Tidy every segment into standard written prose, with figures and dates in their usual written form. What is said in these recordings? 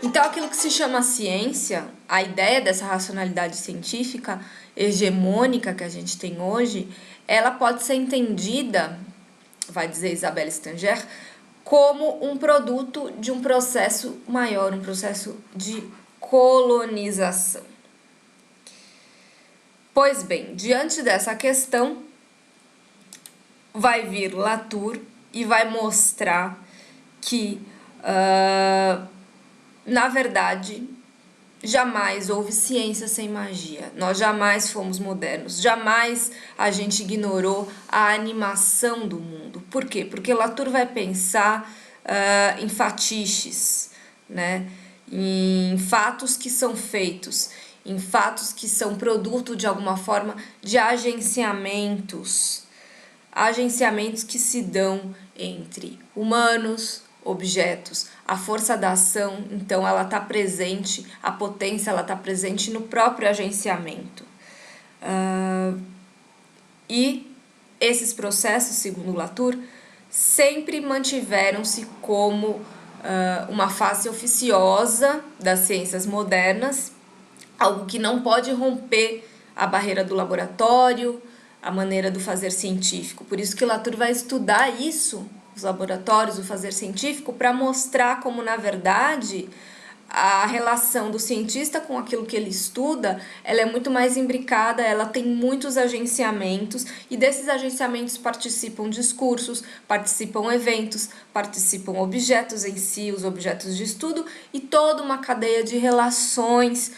Então, aquilo que se chama ciência, a ideia dessa racionalidade científica hegemônica que a gente tem hoje, ela pode ser entendida, vai dizer Isabelle Stanger, como um produto de um processo maior, um processo de colonização. Pois bem, diante dessa questão, vai vir Latour e vai mostrar que, na verdade, jamais houve ciência sem magia. Nós jamais fomos modernos. Jamais a gente ignorou a animação do mundo. Por quê? Porque Latour vai pensar em fatiches, né? Em fatos que são feitos, em fatos que são produto, de alguma forma, de agenciamentos. Agenciamentos que se dão entre humanos, objetos. A força da ação, então, ela está presente, a potência, ela está presente no próprio agenciamento. E esses processos, segundo Latour, sempre mantiveram-se como uma face oficiosa das ciências modernas, algo que não pode romper a barreira do laboratório, a maneira do fazer científico. Por isso que Latour vai estudar isso, os laboratórios, o fazer científico, para mostrar como, na verdade, a relação do cientista com aquilo que ele estuda, ela é muito mais imbricada, ela tem muitos agenciamentos, e desses agenciamentos participam discursos, participam eventos, participam objetos em si, os objetos de estudo, e toda uma cadeia de relações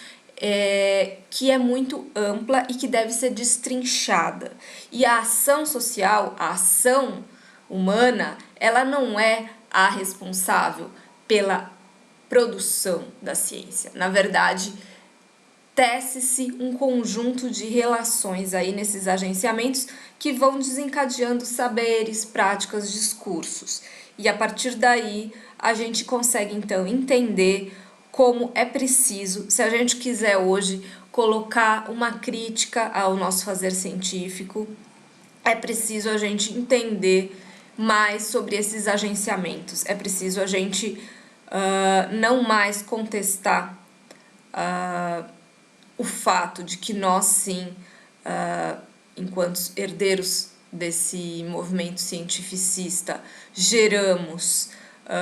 que é muito ampla e que deve ser destrinchada. E a ação social, a ação humana, ela não é a responsável pela produção da ciência. Na verdade, tece-se um conjunto de relações aí nesses agenciamentos que vão desencadeando saberes, práticas, discursos. E a partir daí, a gente consegue então entender como é preciso, se a gente quiser hoje colocar uma crítica ao nosso fazer científico, é preciso a gente entender mais sobre esses agenciamentos, é preciso a gente não mais contestar o fato de que nós sim, enquanto herdeiros desse movimento cientificista, geramos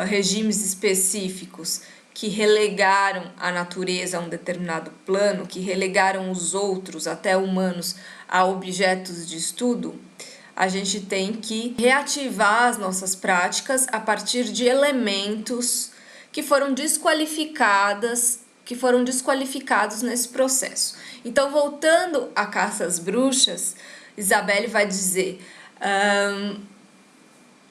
regimes específicos que relegaram a natureza a um determinado plano, que relegaram os outros, até humanos, a objetos de estudo. A gente tem que reativar as nossas práticas a partir de elementos que foram desqualificados nesse processo. Então, voltando à caça às bruxas, Isabelle vai dizer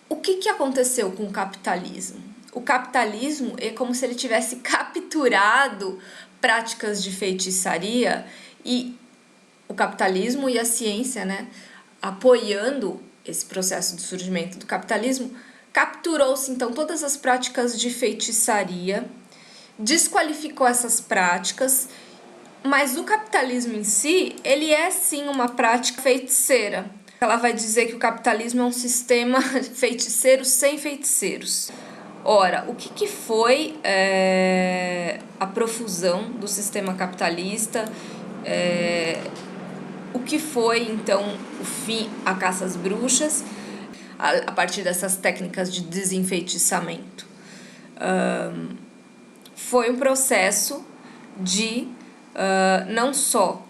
o que aconteceu com o capitalismo? O capitalismo é como se ele tivesse capturado práticas de feitiçaria, e o capitalismo e a ciência, né, apoiando esse processo de surgimento do capitalismo, capturou-se então todas as práticas de feitiçaria, desqualificou essas práticas, mas o capitalismo em si, ele é sim uma prática feiticeira. Ela vai dizer que o capitalismo é um sistema feiticeiro sem feiticeiros. Ora, o que foi a profusão do sistema capitalista? O que foi, então, o fim à caça às bruxas, a partir dessas técnicas de desenfeitiçamento? Foi um processo de não só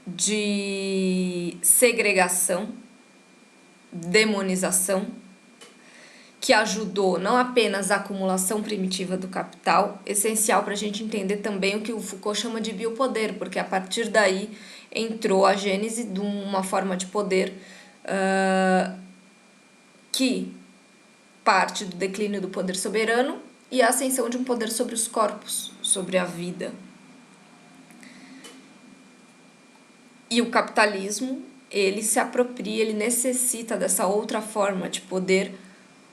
de segregação, demonização, que ajudou não apenas a acumulação primitiva do capital, essencial para a gente entender também o que o Foucault chama de biopoder, porque a partir daí entrou a gênese de uma forma de poder que parte do declínio do poder soberano e a ascensão de um poder sobre os corpos, sobre a vida. E o capitalismo, ele se apropria, ele necessita dessa outra forma de poder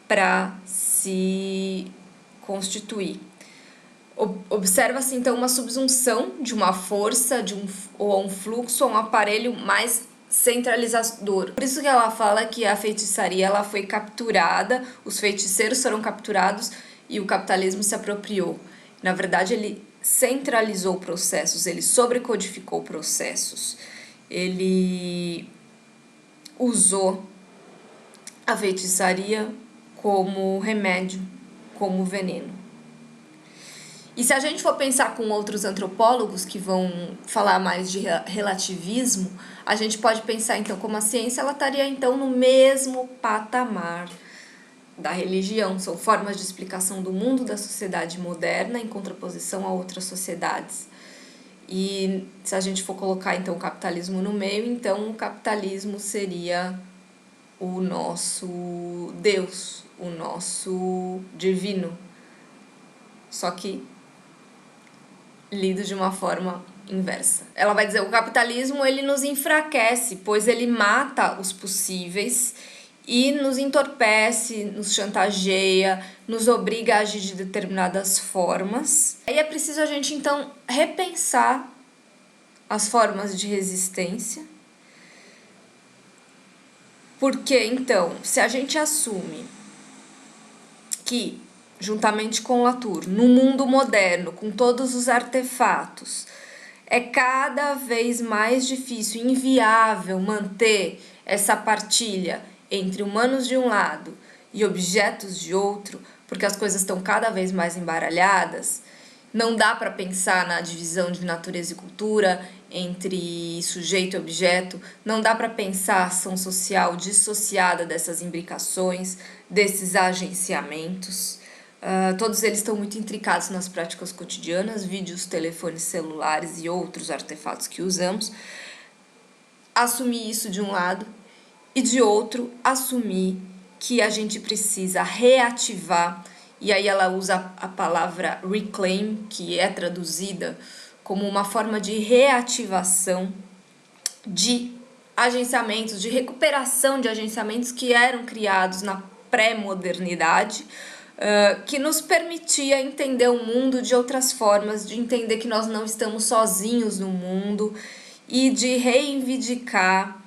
para se constituir. Observa-se então uma subsunção de uma força, ou um fluxo, ou um aparelho mais centralizador. Por isso que ela fala que a feitiçaria ela foi capturada, os feiticeiros foram capturados e o capitalismo se apropriou. Na verdade, ele centralizou processos, ele sobrecodificou processos, ele usou a feitiçaria como remédio, como veneno. E se a gente for pensar com outros antropólogos que vão falar mais de relativismo, a gente pode pensar então como a ciência ela estaria então no mesmo patamar da religião. São formas de explicação do mundo da sociedade moderna em contraposição a outras sociedades. E se a gente for colocar então o capitalismo no meio, então o capitalismo seria o nosso Deus, o nosso divino. Só que lido de uma forma inversa. Ela vai dizer, o capitalismo ele nos enfraquece, pois ele mata os possíveis e nos entorpece, nos chantageia, nos obriga a agir de determinadas formas. Aí é preciso a gente então repensar as formas de resistência. Porque então, se a gente assume que juntamente com Latour, no mundo moderno, com todos os artefatos, é cada vez mais difícil, inviável manter essa partilha entre humanos de um lado e objetos de outro, porque as coisas estão cada vez mais embaralhadas. Não dá para pensar na divisão de natureza e cultura entre sujeito e objeto, não dá para pensar a ação social dissociada dessas imbricações, desses agenciamentos. Todos eles estão muito intricados nas práticas cotidianas, vídeos, telefones celulares e outros artefatos que usamos. Assumir isso de um lado e de outro, assumir que a gente precisa reativar, e aí ela usa a palavra reclaim, que é traduzida como uma forma de reativação de agenciamentos, de recuperação de agenciamentos que eram criados na pré-modernidade, que nos permitia entender o mundo de outras formas, de entender que nós não estamos sozinhos no mundo e de reivindicar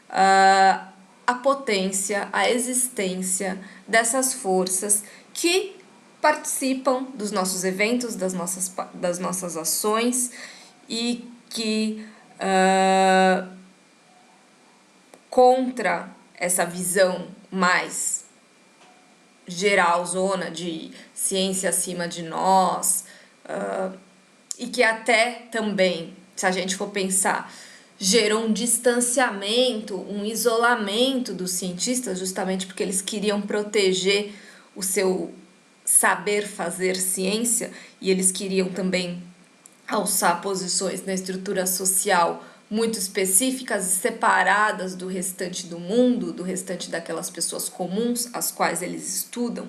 a potência, a existência dessas forças que participam dos nossos eventos, das nossas ações e que contra essa visão mais geral, zona de ciência acima de nós, e que até também, se a gente for pensar, gerou um distanciamento, um isolamento dos cientistas, justamente porque eles queriam proteger o seu saber fazer ciência e eles queriam também alçar posições na estrutura social muito específicas e separadas do restante do mundo, do restante daquelas pessoas comuns às quais eles estudam.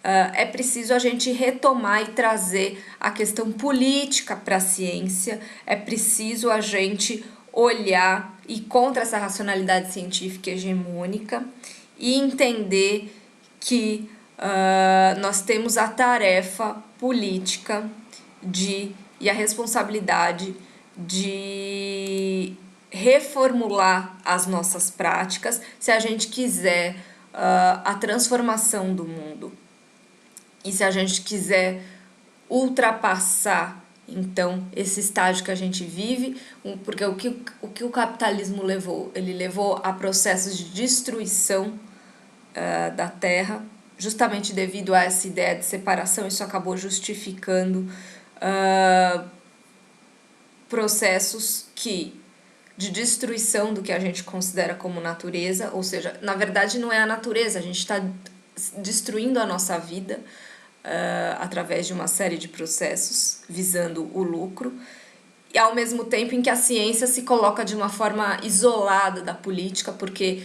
É preciso a gente retomar e trazer a questão política para a ciência, é preciso a gente olhar e contra essa racionalidade científica hegemônica e entender que nós temos a tarefa política e a responsabilidade de reformular as nossas práticas se a gente quiser a transformação do mundo. E se a gente quiser ultrapassar, então, esse estágio que a gente vive, porque o que o capitalismo levou? Ele levou a processos de destruição da terra, justamente devido a essa ideia de separação, isso acabou justificando processos de destruição do que a gente considera como natureza, ou seja, na verdade não é a natureza, a gente está destruindo a nossa vida através de uma série de processos visando o lucro, e ao mesmo tempo em que a ciência se coloca de uma forma isolada da política, porque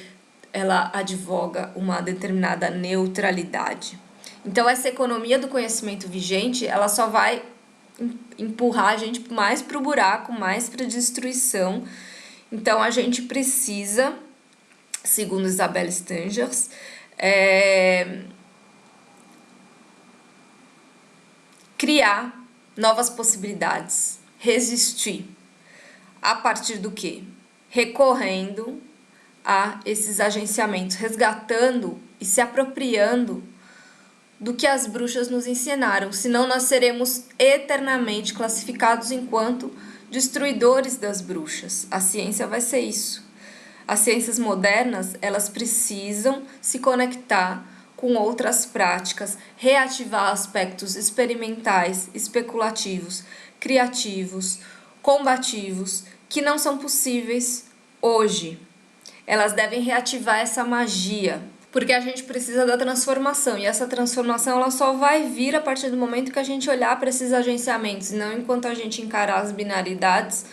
ela advoga uma determinada neutralidade. Então essa economia do conhecimento vigente, ela só vai empurrar a gente mais para o buraco, mais para a destruição. Então a gente precisa, segundo Isabelle Stengers, criar novas possibilidades, resistir. A partir do quê? Recorrendo a esses agenciamentos, resgatando e se apropriando do que as bruxas nos ensinaram, senão nós seremos eternamente classificados enquanto destruidores das bruxas. A ciência vai ser isso. As ciências modernas, elas precisam se conectar com outras práticas, reativar aspectos experimentais, especulativos, criativos, combativos, que não são possíveis hoje. Elas devem reativar essa magia, porque a gente precisa da transformação, e essa transformação ela só vai vir a partir do momento que a gente olhar para esses agenciamentos, e não enquanto a gente encarar as binaridades.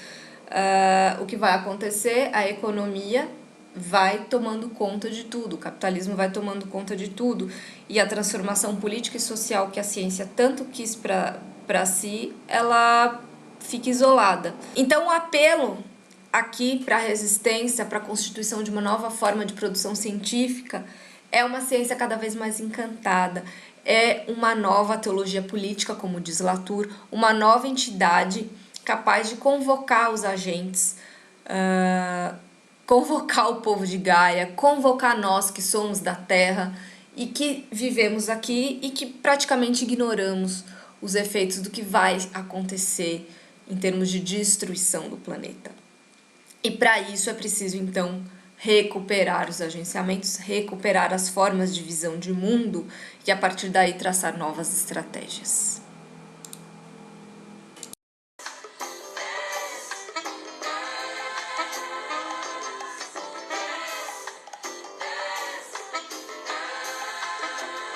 O que vai acontecer? A economia vai tomando conta de tudo, o capitalismo vai tomando conta de tudo, e a transformação política e social que a ciência tanto quis para si, ela fica isolada. Então o apelo aqui para a resistência, para a constituição de uma nova forma de produção científica, é uma ciência cada vez mais encantada, é uma nova teologia política, como diz Latour, uma nova entidade capaz de convocar os agentes, convocar o povo de Gaia, convocar nós que somos da Terra e que vivemos aqui e que praticamente ignoramos os efeitos do que vai acontecer em termos de destruição do planeta. E para isso é preciso, então, recuperar os agenciamentos, recuperar as formas de visão de mundo e, a partir daí, traçar novas estratégias.